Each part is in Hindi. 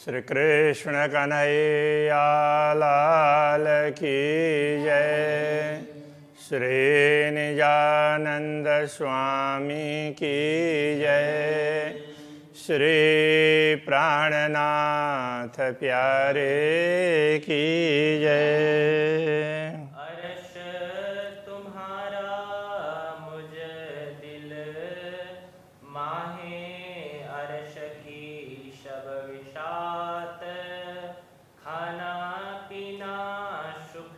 श्री कृष्ण कन्हैया लाल की जय। श्री निजानंद स्वामी की जय। श्री प्राणनाथ प्यारे की जय। अर्श तुम्हारा मुझ दिल माहे अर्श की शब विशात। खाना पीना सुख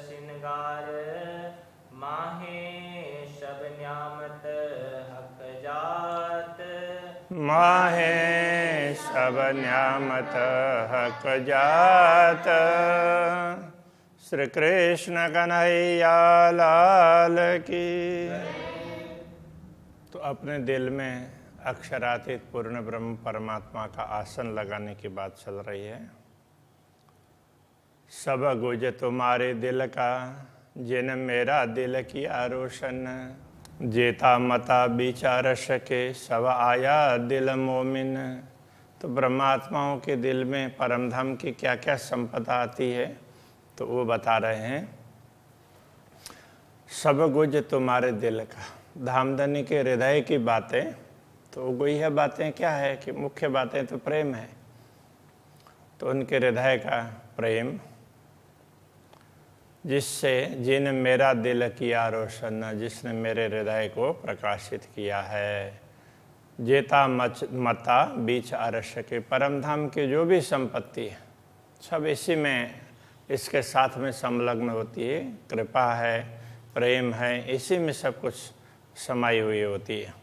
सिंगार माहे शब न्यामत हक जात। माहे सब न्यामत हक जात। श्री कृष्ण कन्हैया लाल की। तो अपने दिल में अक्षरातीत पूर्ण ब्रह्म परमात्मा का आसन लगाने की बात चल रही है। सब गुज तुम्हारे दिल का जिन मेरा दिल किया रोशन। जेता मता विचार सके सब आया दिल मोमिन। तो ब्रह्मात्माओं के दिल में परम धाम की क्या क्या संपदा आती है तो वो बता रहे हैं। सब गुज तुम्हारे दिल का, धामधनी के हृदय की बातें तो वही है। बातें क्या है कि मुख्य बातें तो प्रेम है। तो उनके हृदय का प्रेम जिससे जिन मेरा दिल किया रोशन, जिसने मेरे हृदय को प्रकाशित किया है। जेता मता बीच अरश के, परम धाम की जो भी संपत्ति है सब इसी में, इसके साथ में संलग्न होती है। कृपा है, प्रेम है, इसी में सब कुछ समाई हुई होती है।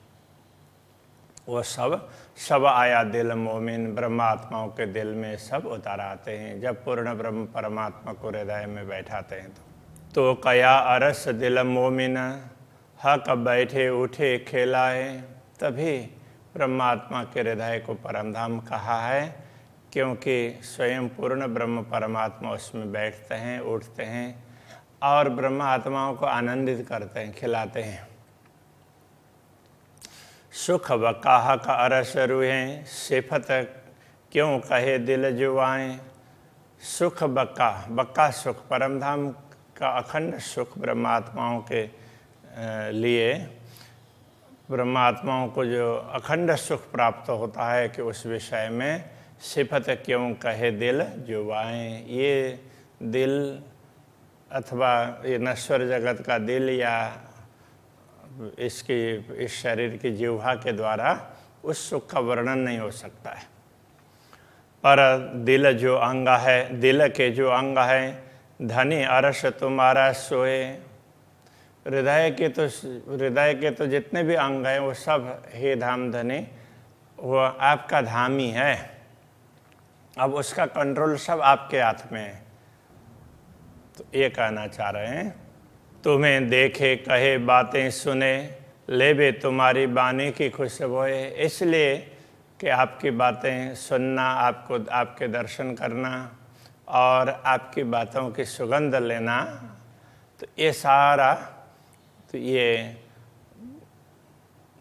वो सब आया दिल मोमिन, ब्रह्मात्माओं के दिल में सब उतर आते हैं जब पूर्ण ब्रह्म परमात्मा को हृदय में बैठाते हैं। तो कया अरस दिल मोमिन हक बैठे उठे खेलाए। तभी ब्रह्मात्मा के हृदय को परमधाम कहा है, क्योंकि स्वयं पूर्ण ब्रह्म परमात्मा उसमें बैठते हैं, उठते हैं और ब्रह्मात्माओं को आनंदित करते हैं, खिलाते हैं। सुख बकाह का अरस रूहें सिफत क्यों कहे दिल जुआएं। सुख बक्का सुख, परमधाम का अखंड सुख ब्रह्मात्माओं के लिए, ब्रह्मात्माओं को जो अखंड सुख प्राप्त होता है कि उस विषय में सिफत क्यों कहे दिल जुआएं। ये दिल अथवा ये नश्वर जगत का दिल या इस शरीर की जिह्वा के द्वारा उस सुख का वर्णन नहीं हो सकता है। पर दिल जो अंग है, दिल के जो अंग है, धनी अरस तुम्हारा सोए। हृदय के तो जितने भी अंग हैं वो सब हे धाम धनी, वो आपका धाम ही है। अब उसका कंट्रोल सब आपके हाथ में है। तो ये कहना चाह रहे हैं, तुम्हें देखे कहे बातें सुने लेबे तुम्हारी बानी की खुशबुए। इसलिए कि आपकी बातें सुनना, आपको आपके दर्शन करना और आपकी बातों की सुगंध लेना, तो ये सारा तो ये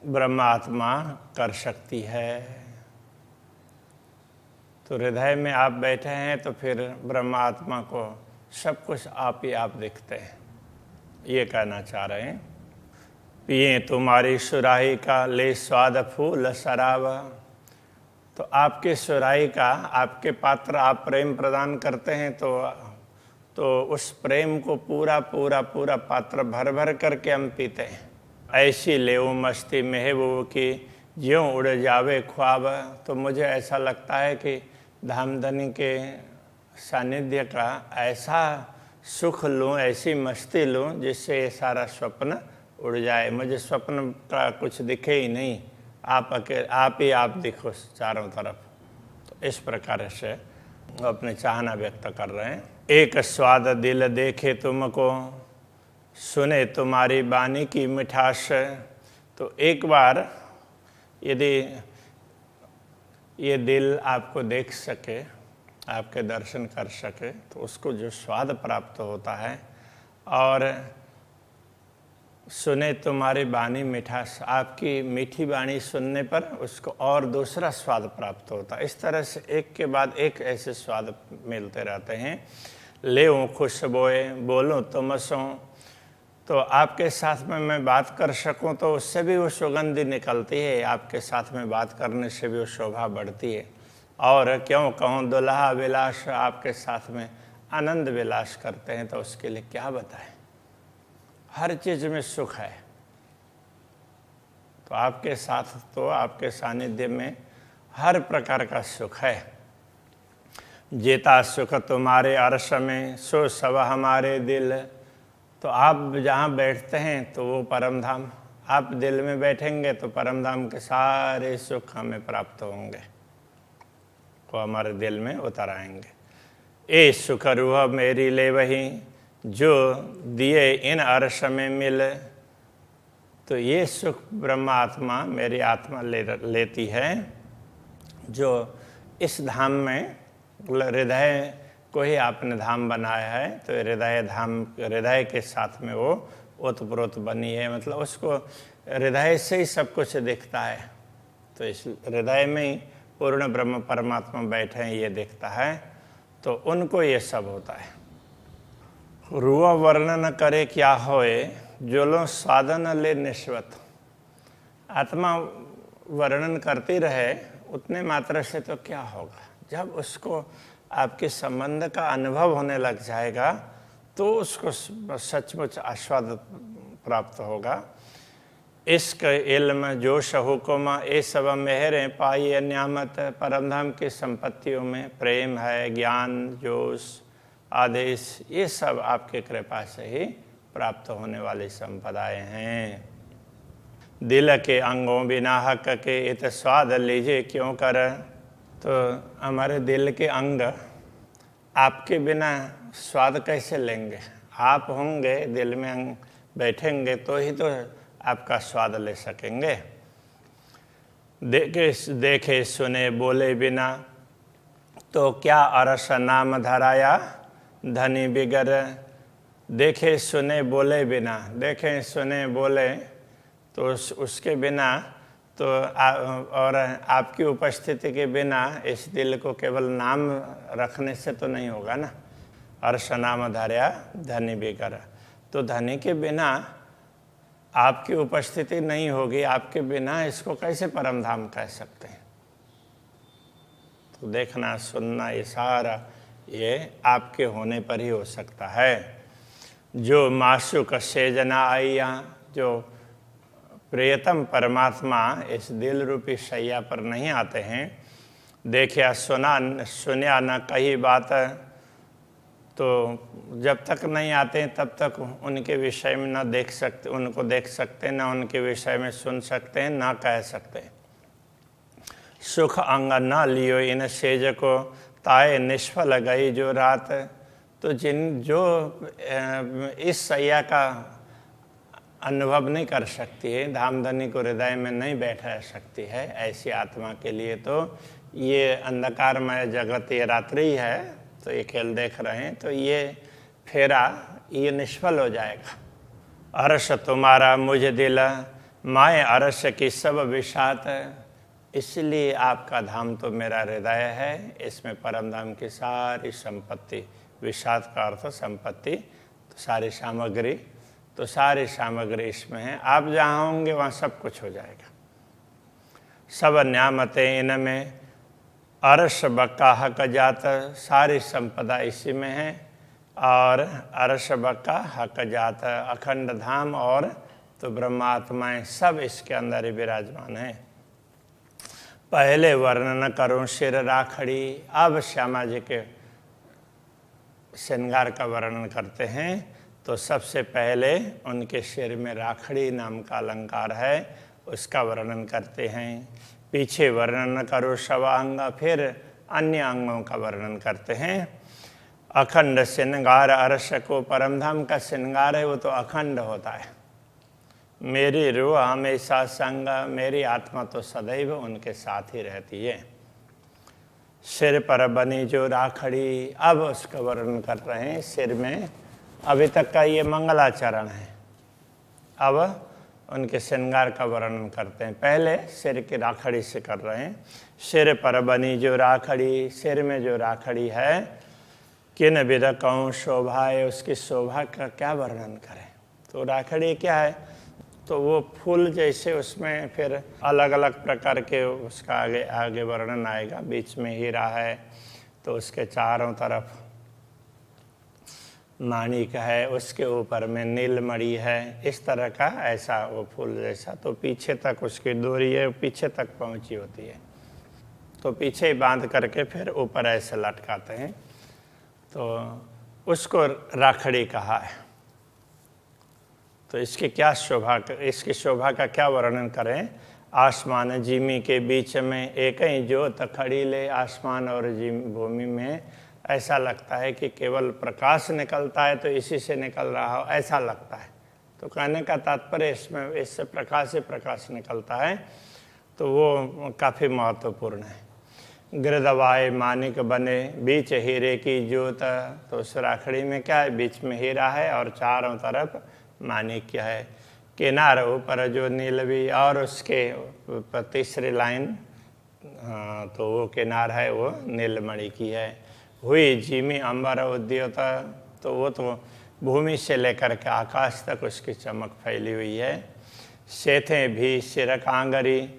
ब्रह्मात्मा कर सकती है। तो हृदय में आप बैठे हैं तो फिर ब्रह्मात्मा को सब कुछ आप ही आप दिखते हैं। ये कहना चाह रहे हैं। पिए तुम्हारी सुराही का ले स्वाद फूल शराब। तो आपके सुराही का, आपके पात्र आप प्रेम प्रदान करते हैं तो उस प्रेम को पूरा पात्र भर भर करके हम पीते हैं। ऐसी लेऊ मस्ती महबूब की ज्यों उड़ जावे ख्वाब। तो मुझे ऐसा लगता है कि धामधनी के सानिध्य का ऐसा सुख लूँ, ऐसी मस्ती लूँ जिससे ये सारा स्वप्न उड़ जाए। मुझे स्वप्न का कुछ दिखे ही नहीं, आप ही आप दिखो चारों तरफ। तो इस प्रकार से अपने चाहना व्यक्त कर रहे हैं। एक स्वाद दिल देखे तुमको, सुने तुम्हारी बानी की मिठास। तो एक बार यदि ये दिल आपको देख सके, आपके दर्शन कर सके, तो उसको जो स्वाद प्राप्त होता है और सुने तुम्हारी बानी मिठास, आपकी मीठी बाणी सुनने पर उसको और दूसरा स्वाद प्राप्त होता है। इस तरह से एक के बाद एक ऐसे स्वाद मिलते रहते हैं। लेऊं खुशबोए बोलूं तुम सो, तो आपके साथ में मैं बात कर सकूं तो उससे भी वो सुगंधी निकलती है, आपके साथ में बात करने से भी वो शोभा बढ़ती है। और क्यों कहूँ दुल्हा विलास, आपके साथ में आनंद विलास करते हैं तो उसके लिए क्या बताएं। हर चीज़ में सुख है, तो आपके साथ तो आपके सानिध्य में हर प्रकार का सुख है। जेता सुख तुम्हारे अर्श में सो सब हमारे दिल, तो आप जहाँ बैठते हैं तो वो परम धाम, आप दिल में बैठेंगे तो परम धाम के सारे सुख हमें प्राप्त होंगे, वो हमारे दिल में उतर आएंगे। ए सुख रूह मेरी ले वही, जो दिए इन अर्श में मिल, तो ये सुख ब्रह्मात्मा मेरी आत्मा लेती है, जो इस धाम में हृदय को ही आपने धाम बनाया है, तो हृदय धाम, हृदय के साथ में वो ओतप्रोत बनी है, मतलब उसको हृदय से ही सब कुछ दिखता है। तो इस हृदय में ही पूर्ण ब्रह्म परमात्मा बैठे हैं ये दिखता है, तो उनको ये सब होता है। रुआ वर्णन करे क्या होए, जो लो साधन ले निश्वत, आत्मा वर्णन करती रहे उतने मात्रा से तो क्या होगा, जब उसको आपके संबंध का अनुभव होने लग जाएगा तो उसको सचमुच आस्वाद प्राप्त होगा। इश्क इल्म जोश हुकुम ये सब मेहरें पाई न्यामत, परमधाम की संपत्तियों में प्रेम है, ज्ञान, जोश, आदेश, ये सब आपके कृपा से ही प्राप्त होने वाली संपदाएं हैं। दिल के अंगों बिना हक के इत स्वाद लीजिए क्यों कर, तो हमारे दिल के अंग आपके बिना स्वाद कैसे लेंगे, आप होंगे दिल में अंग बैठेंगे तो ही तो आपका स्वाद ले सकेंगे। देखे सुने बोले बिना, तो क्या अरस नाम धराया धनी बिगर, देखे सुने बोले बिना, देखें सुने बोले तो उसके बिना तो और आपकी उपस्थिति के बिना इस दिल को केवल नाम रखने से तो नहीं होगा ना। अर्श नाम धराया धनी बिगर, तो धनी के बिना आपकी उपस्थिति नहीं होगी, आपके बिना इसको कैसे परम धाम कह सकते हैं। तो देखना सुनना ये सारा ये आपके होने पर ही हो सकता है। जो माशुक सेजना आइया, जो प्रियतम परमात्मा इस दिल रूपी शैया पर नहीं आते हैं, देखिया सुनिया न कही बात, तो जब तक नहीं आते तब तक उनके विषय में न देख सकते, उनको देख सकते, न उनके विषय में सुन सकते हैं, न कह सकते। सुख अंग न लियो इन सेज को, ताए निष्फल गई जो रात, तो जो इस सैया का अनुभव नहीं कर सकती है, धामधनी को हृदय में नहीं बैठा सकती है, ऐसी आत्मा के लिए तो ये अंधकारमय जगत, ये रात्रि है तो ये खेल देख रहे हैं, तो ये फेरा ये निष्फल हो जाएगा। अरस तुम्हारा मुझे दिल, माए अरस की सब विषात, इसलिए आपका धाम तो मेरा हृदय है, इसमें परम धाम की सारी संपत्ति, विषात का अर्थ संपत्ति, तो सारी सामग्री, तो सारी सामग्री इसमें है। आप जहाँ होंगे वहाँ सब कुछ हो जाएगा। सब न्यामतें इनमें, अरस बक्का हक जात, सारी संपदा इसी में है, और अरस बक्का हक जात, अखंड धाम और तो ब्रह्मात्माएं सब इसके अंदर ही विराजमान है। पहले वर्णन करूं सिर राखड़ी, अब श्यामा जी के श्रृंगार का वर्णन करते हैं, तो सबसे पहले उनके सिर में राखड़ी नाम का अलंकार है, उसका वर्णन करते हैं। पीछे वर्णन करो शवांग, फिर अन्य अंगों का वर्णन करते हैं। अखंड श्रृंगार अरस को, परमधाम का श्रृंगार है वो तो अखंड होता है। मेरी रूह हमेशा संग, मेरी आत्मा तो सदैव उनके साथ ही रहती है। सिर पर बनी जो राखड़ी, अब उसका वर्णन कर रहे हैं। सिर में अभी तक का ये मंगलाचरण है, अब उनके श्रृंगार का वर्णन करते हैं। पहले सिर की राखड़ी से कर रहे हैं। सिर पर बनी जो राखड़ी, सिर में जो राखड़ी है, किन विध कहूँ शोभा है, उसकी शोभा का क्या वर्णन करें। तो राखड़ी क्या है, तो वो फूल जैसे उसमें फिर अलग अलग प्रकार के उसका आगे आगे वर्णन आएगा। बीच में हीरा है तो उसके चारों तरफ माणिक है, उसके ऊपर में नीलमणि है, इस तरह का ऐसा वो फूल जैसा। तो पीछे तक उसकी डोरी है, पीछे तक पहुंची होती है, तो पीछे बांध करके फिर ऊपर ऐसे लटकाते हैं, तो उसको राखड़ी कहा है। तो इसकी क्या शोभा, इसकी शोभा का क्या वर्णन करें। आसमान जिमी के बीच में एक ही ज्योत खड़ी ले, आसमान और भूमि में ऐसा लगता है कि केवल प्रकाश निकलता है तो इसी से निकल रहा हो, ऐसा लगता है। तो कहने का तात्पर्य इसमें इससे प्रकाश से प्रकाश निकलता है, तो वो काफ़ी महत्वपूर्ण है। गिरदवाए मानिक बने बीच हीरे की ज्योत, तो उस राखड़ी में क्या है, बीच में हीरा है और चारों तरफ मानिक है। किनार ऊपर जो नीलवी, और उसके तीसरी लाइन, तो वो किनार है वो नीलमणि की है। हुई जिमी अंबर उद्योता, तो वो तो भूमि से लेकर के आकाश तक उसकी चमक फैली हुई है। शेथे भी सिर कांगरी,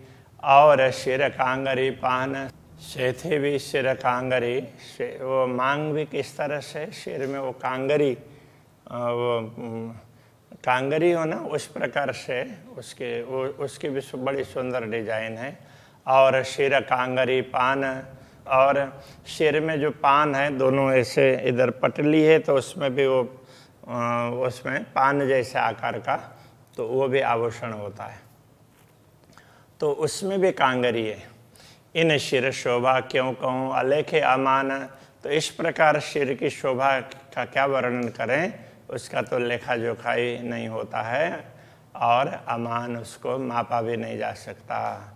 और सिर कांगरी पान, शेथे भी सिर कांगरी, वो मांग भी किस तरह से, सिर में वो कांगरी, वो कांगरी हो ना, उस प्रकार से उसकी भी बड़ी सुंदर डिजाइन है। और सिर कांगरी पान, और सिर में जो पान है दोनों ऐसे इधर पटली है, तो उसमें भी वो उसमें पान जैसे आकार का, तो वो भी आभूषण होता है, तो उसमें भी कांगरी है। इन सिर शोभा क्यों कहूँ अलेखे अमान, तो इस प्रकार सिर की शोभा का क्या वर्णन करें, उसका तो लेखा जोखा ही नहीं होता है, और अमान उसको मापा भी नहीं जा सकता।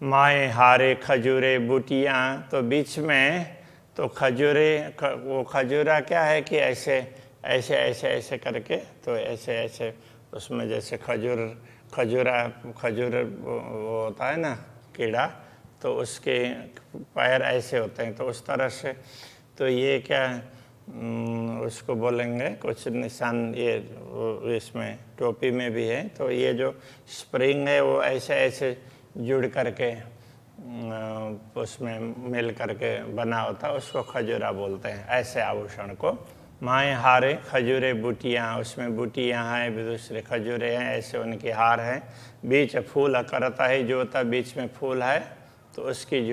माए हारे खजूरे बूटियाँ, तो बीच में तो खजूरे, वो खजूरा क्या है कि ऐसे ऐसे ऐसे ऐसे करके, तो ऐसे ऐसे उसमें जैसे खजूर वो होता है ना कीड़ा, तो उसके पैर ऐसे होते हैं, तो उस तरह से। तो ये क्या उसको बोलेंगे कुछ निशान, ये इसमें टोपी में भी है, तो ये जो स्प्रिंग है वो ऐसे ऐसे जुड़ करके उसमें मिल करके बना होता है, उसको खजूरा बोलते हैं, ऐसे आभूषण को। माए हारे खजूरे बूटियाँ, उसमें बूटियाँ हैं, दूसरे खजूरे हैं, ऐसे उनके हार हैं। बीच फूल करता है ज्योता, बीच में फूल है, तो उसकी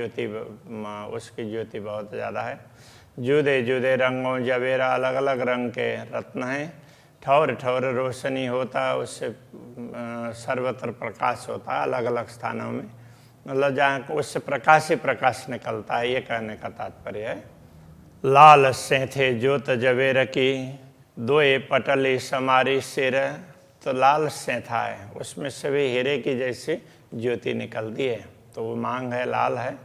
ज्योति बहुत ज़्यादा है। जुदे जुदे रंगों जवेरा, अलग अलग रंग के रत्न हैं। ठौर ठौर रोशनी होता है, उससे सर्वत्र प्रकाश होता है अलग अलग स्थानों में, मतलब जहाँ उससे प्रकाश ही प्रकाश निकलता है, ये कहने का तात्पर्य है। लाल सेंथे ज्योत जवेर की, दोए पटली समारी सिर, तो लाल सेंथा है, उसमें से भी हीरे की जैसी ज्योति निकलती है, तो वो मांग है, लाल है,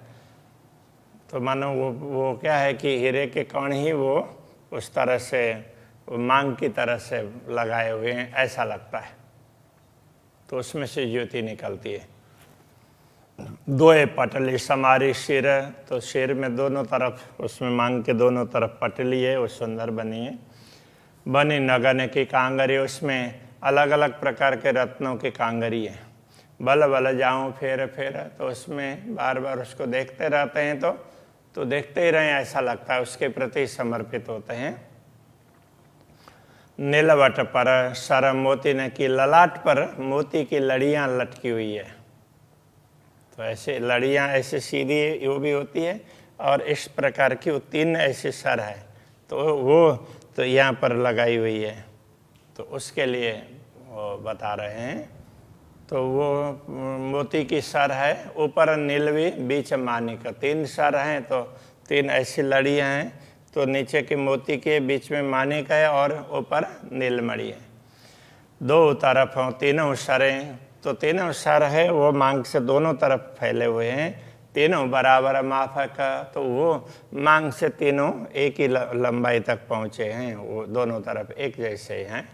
तो मानो वो क्या है कि हीरे के कण ही वो उस तरह से मांग की तरह से लगाए हुए हैं, ऐसा लगता है, तो उसमें से ज्योति निकलती है। दोए पटली समारी सिर, तो सिर में दोनों तरफ, उसमें मांग के दोनों तरफ पटली है, वो सुंदर बनी है। बनी नगन की कांगरी, उसमें अलग अलग प्रकार के रत्नों की कांगरी है। बल बल जाऊं फेर फेर, तो उसमें बार बार उसको देखते रहते हैं, तो देखते ही रहें ऐसा लगता है, उसके प्रति समर्पित होते हैं। नीलवट पर सर मोती ने की, ललाट पर मोती की लड़ियां लटकी हुई है, तो ऐसे लड़ियां ऐसे सीधी वो भी होती है, और इस प्रकार की वो 3 ऐसे सर है, तो वो तो यहाँ पर लगाई हुई है, तो उसके लिए वो बता रहे हैं। तो वो मोती की सर है, ऊपर नीलवी, बीच मानिक, 3 सर हैं, तो 3 ऐसी लड़ियाँ हैं, तो नीचे के मोती के बीच में मानिक है और ऊपर नीलमणि है। 2 तरफ हों तीनों सरें, तो तीनों सर है वो मांग से दोनों तरफ फैले हुए हैं, तीनों बराबर माफक, तो वो मांग से तीनों एक ही लंबाई तक पहुँचे हैं, वो दोनों तरफ एक जैसे हैं।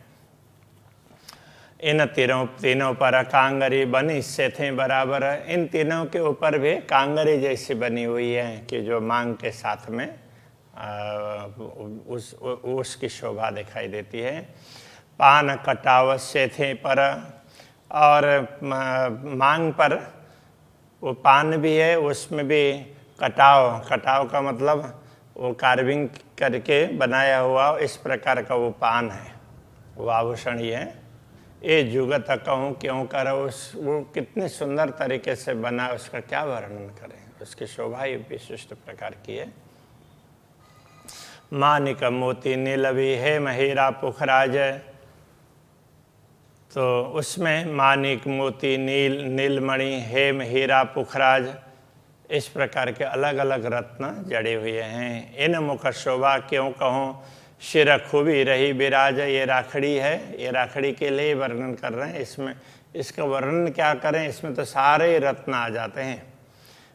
इन तीनों पर कांगरी बनी से थे बराबर। इन तीनों के ऊपर भी कांगरी जैसी बनी हुई है कि जो मांग के साथ में उसकी शोभा दिखाई देती है। पान कटाव से थे पर, और मांग पर वो पान भी है, उसमें भी कटाव का मतलब वो कार्विंग करके बनाया हुआ इस प्रकार का वो पान है, वो आभूषण ही है। ये जुगत कहूँ क्यों कर, वो कितने सुंदर तरीके से बना, उसका क्या वर्णन करें, उसकी शोभा ही विशिष्ट प्रकार की है। मानिक मोती नीलवी है हीरा पुखराज, तो उसमें मानिक मोती नीलमणि हेम हीरा पुखराज इस प्रकार के अलग अलग रत्न जड़े हुए हैं। इन मुख शोभा क्यों कहूँ शिर खूबी रही विराज, ये राखड़ी है, ये राखड़ी के लिए वर्णन कर रहे हैं। इसमें इसका वर्णन क्या करें, इसमें तो सारे रत्न आ जाते हैं।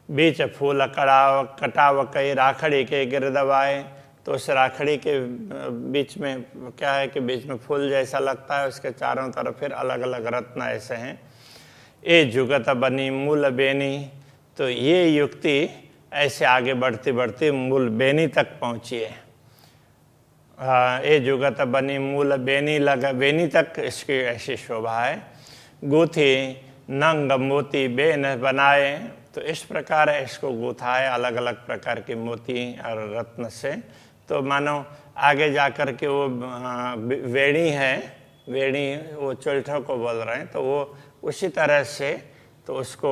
बीच फूल कटाव कई राखड़ी के गिर दबाए, तो उस राखड़ी के बीच में क्या है कि बीच में फूल जैसा लगता है, उसके चारों तरफ फिर अलग अलग रत्न ऐसे हैं। ये जुगत बनी मूल बेनी, तो ये युक्ति ऐसे आगे बढ़ती बढ़ती मूल बेनी तक पहुंची है। ये जुगत बनी मूल बेनी लगा, बेनी तक इसकी ऐसी शोभा है। गूथी नंग मोती बेन बनाए, तो इस प्रकार इसको गूथा है अलग अलग प्रकार के मोती और रत्न से। तो मानो आगे जाकर के वो वेणी है, वेणी वो चोल्ठों को बोल रहे हैं, तो वो उसी तरह से, तो उसको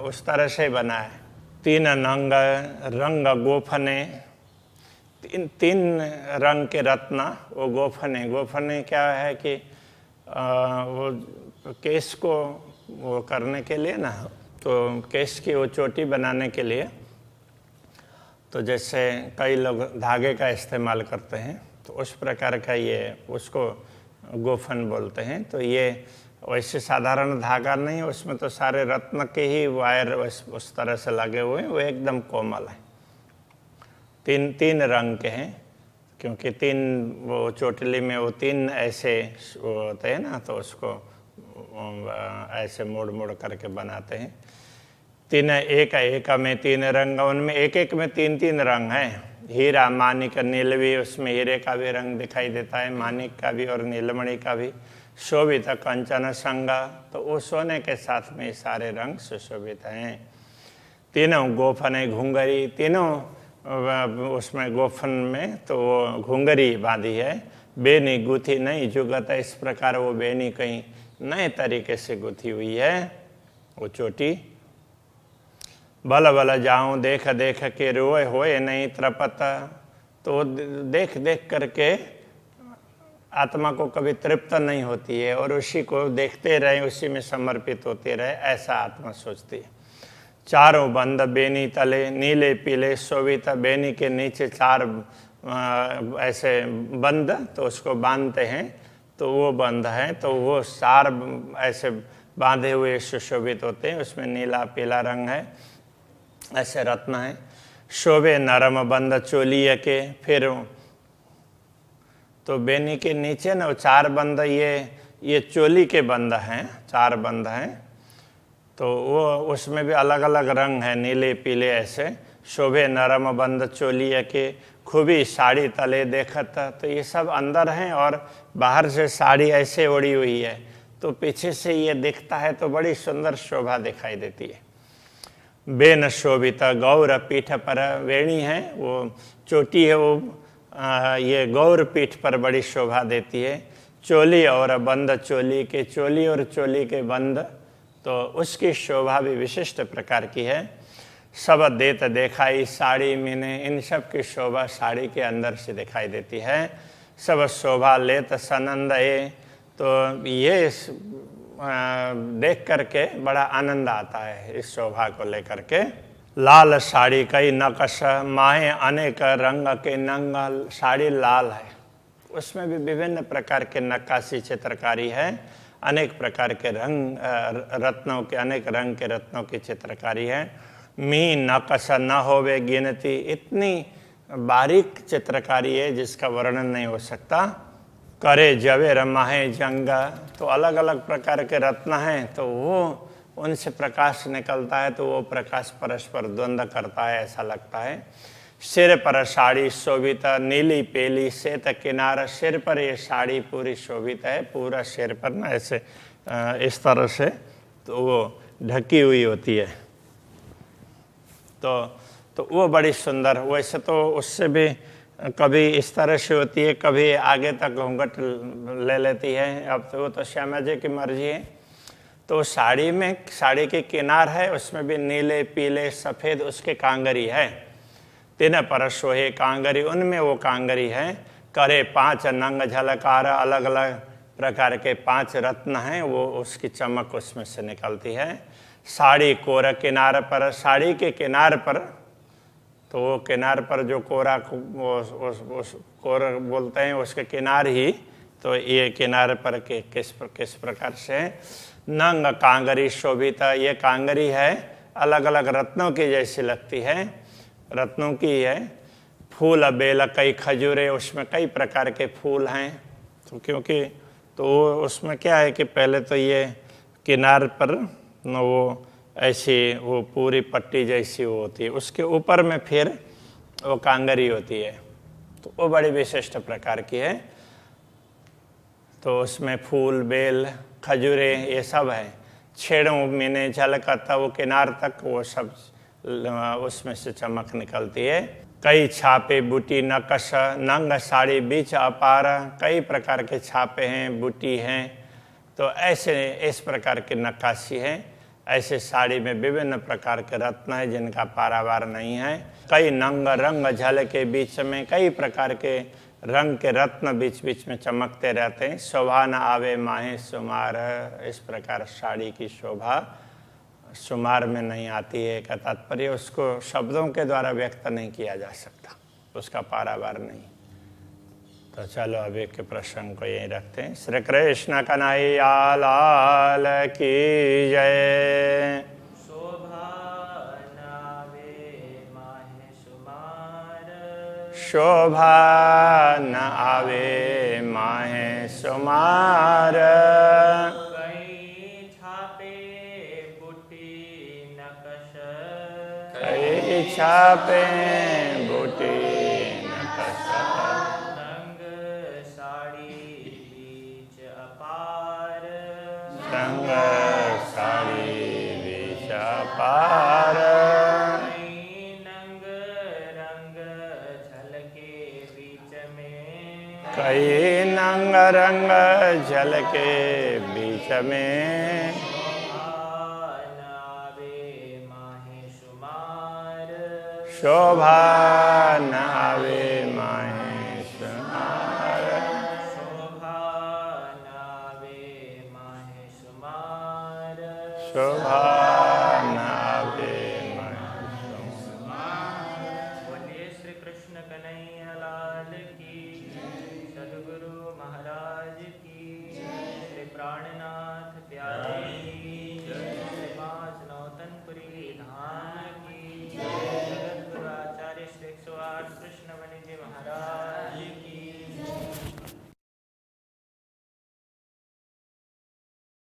उस तरह से बना है। तीन नंग रंग गोफने, तीन रंग के रत्न वो गोफने क्या है कि वो केश को वो करने के लिए ना, तो केश की वो चोटी बनाने के लिए, तो जैसे कई लोग धागे का इस्तेमाल करते हैं, तो उस प्रकार का ये उसको गोफन बोलते हैं। तो ये वैसे साधारण धागा नहीं, उसमें तो सारे रत्न के ही वायर उस तरह से लगे हुए हैं, वो एकदम कोमल है। तीन रंग के हैं, क्योंकि तीन वो चोटली में वो तीन ऐसे होते हैं ना, तो उसको ऐसे मोड़ करके बनाते हैं। तीन एक में तीन रंग, उनमें एक में तीन रंग हैं। हीरा मानिक नीलवी, उसमें हीरे का भी रंग दिखाई देता है, मानिक का भी और नीलमणि का भी। शोभित कंचन संगा, तो वो सोने के साथ में सारे रंग सुशोभित हैं। तीनों गोफन घुंघरी, तीनों उसमें गोफन में तो वो घुंघरी बांधी है। बेनी गुथी नहीं जुगत, इस प्रकार वो बेनी कहीं नए तरीके से गुथी हुई है वो चोटी। बल जाऊं देख के रोए होए नहीं त्रपत, तो देख करके आत्मा को कभी तृप्त नहीं होती है, और उसी को देखते रहे, उसी में समर्पित होते रहे, ऐसा आत्मा सोचती है। चारों बंद बेनी तले नीले पीले शोभित, बेनी के नीचे चार ऐसे बंद, तो उसको बांधते हैं, तो वो बंद है, तो वो चार ऐसे बांधे हुए सुशोभित होते हैं, उसमें नीला पीला रंग है, ऐसे रत्न है। शोभे नरम बंद चोलिया के, फिर तो बेनी के नीचे ना चार बंद, ये चोली के बंद हैं, चार बंद हैं, तो वो उसमें भी अलग अलग रंग है, नीले पीले ऐसे। शोभे नरम बंद चोलिया के खूबी साड़ी तले देखत, तो ये सब अंदर हैं और बाहर से साड़ी ऐसे ओढ़ी हुई है, तो पीछे से ये दिखता है तो बड़ी सुंदर शोभा दिखाई देती है। बेन शोभित गौर पीठ पर, वेणी है वो चोटी है, वो ये गौर पीठ पर बड़ी शोभा देती है। चोली और बंद चोली के, चोली और चोली के बंद, तो उसकी शोभा भी विशिष्ट प्रकार की है। सब देत देखाई साड़ी मैंने, इन सब की शोभा साड़ी के अंदर से दिखाई देती है। सब शोभा लेत सनंद है, तो ये देख करके बड़ा आनंद आता है इस शोभा को लेकर के। लाल साड़ी कई नकश माहे अनेक रंग के नंग, साड़ी लाल है, उसमें भी विभिन्न प्रकार के नक्काशी चित्रकारी है, अनेक प्रकार के रंग रत्नों के, अनेक रंग के रत्नों की चित्रकारी है। मी नकश न होवे गिनती, इतनी बारीक चित्रकारी है जिसका वर्णन नहीं हो सकता। करे जवेर माहे जंग, तो अलग अलग प्रकार के रत्न हैं, तो वो उनसे प्रकाश निकलता है, तो वो प्रकाश परस्पर द्वंद्व करता है, ऐसा लगता है। सिर पर साड़ी शोभित नीली पेली श्वेत किनार, सिर पर ये साड़ी पूरी शोभित है, पूरा सिर पर ना ऐसे इस तरह से तो वो ढकी हुई होती है, तो वो बड़ी सुंदर। वैसे तो उससे भी कभी इस तरह से होती है, कभी आगे तक घूंघट ले लेती है, अब तो वो तो श्यामा जी की मर्जी है। तो साड़ी में साड़ी के किनार है, उसमें भी नीले पीले सफ़ेद उसके कांगरी है। तीन पर सोहे कांगरी, उनमें वो कांगरी है। करे 5 नंग झलकार, अलग अलग प्रकार के 5 रत्न हैं, वो उसकी चमक उसमें से निकलती है। साड़ी कोर किनार पर, साड़ी के किनार पर, तो वो किनार पर जो कोरा उस कोर बोलते हैं उसके किनार ही, तो ये किनार पर के किस प्रकार से नंग कांगरी शोभित, ये कांगरी है अलग अलग रत्नों की जैसी लगती है, रत्नों की है। फूल बेल कई खजूरे, उसमें कई प्रकार के फूल हैं, तो क्योंकि तो उसमें क्या है कि पहले तो ये किनार पर न वो ऐसी वो पूरी पट्टी जैसी वो होती है, उसके ऊपर में फिर वो कांगरी होती है, तो वो बड़ी विशिष्ट प्रकार की है। तो उसमें फूल बेल खजूरे ये सब है। छेड़ों मीने झलकता, वो किनार तक वो सब उसमें से चमक निकलती है। कई छापे बूटी नकश नंग साड़ी बीच अपार, कई प्रकार के छापे हैं, बूटी हैं, तो ऐसे इस प्रकार की नक्काशी है। ऐसे साड़ी में विभिन्न प्रकार के रत्न हैं जिनका पारावार नहीं है। कई नंग रंग झल के बीच में कई प्रकार के रंग के रत्न बीच बीच में चमकते रहते हैं। शोभा न आवे माहे सुमार, इस प्रकार साड़ी की शोभा सुमार में नहीं आती है का तात्पर्य उसको शब्दों के द्वारा व्यक्त नहीं किया जा सकता, उसका पारावार नहीं। तो चलो अभी के प्रसंग को यहीं रखते हैं। श्री कृष्ण कन्हैया लाल की जय। शोभा नावे माहे सुमार, शोभा न आवे माहे सुमार, कई छापे बूटी नकश, कई छापे बूटी नकश, रंग साड़ी बीच अपार, रंग साड़ी बीच अपार, कई नंग रंग झलके बीच में, कई नंग रंग जल के बीच में, शोभा न आवे माहे सुमार, शोभा नावे माहे सुमार, शोभा न आवे माहे सुमार। बोलिए श्री कृष्ण कन्हैया लाल की, सद्गुरु महाराज की, श्री प्राणनाथ प्यारे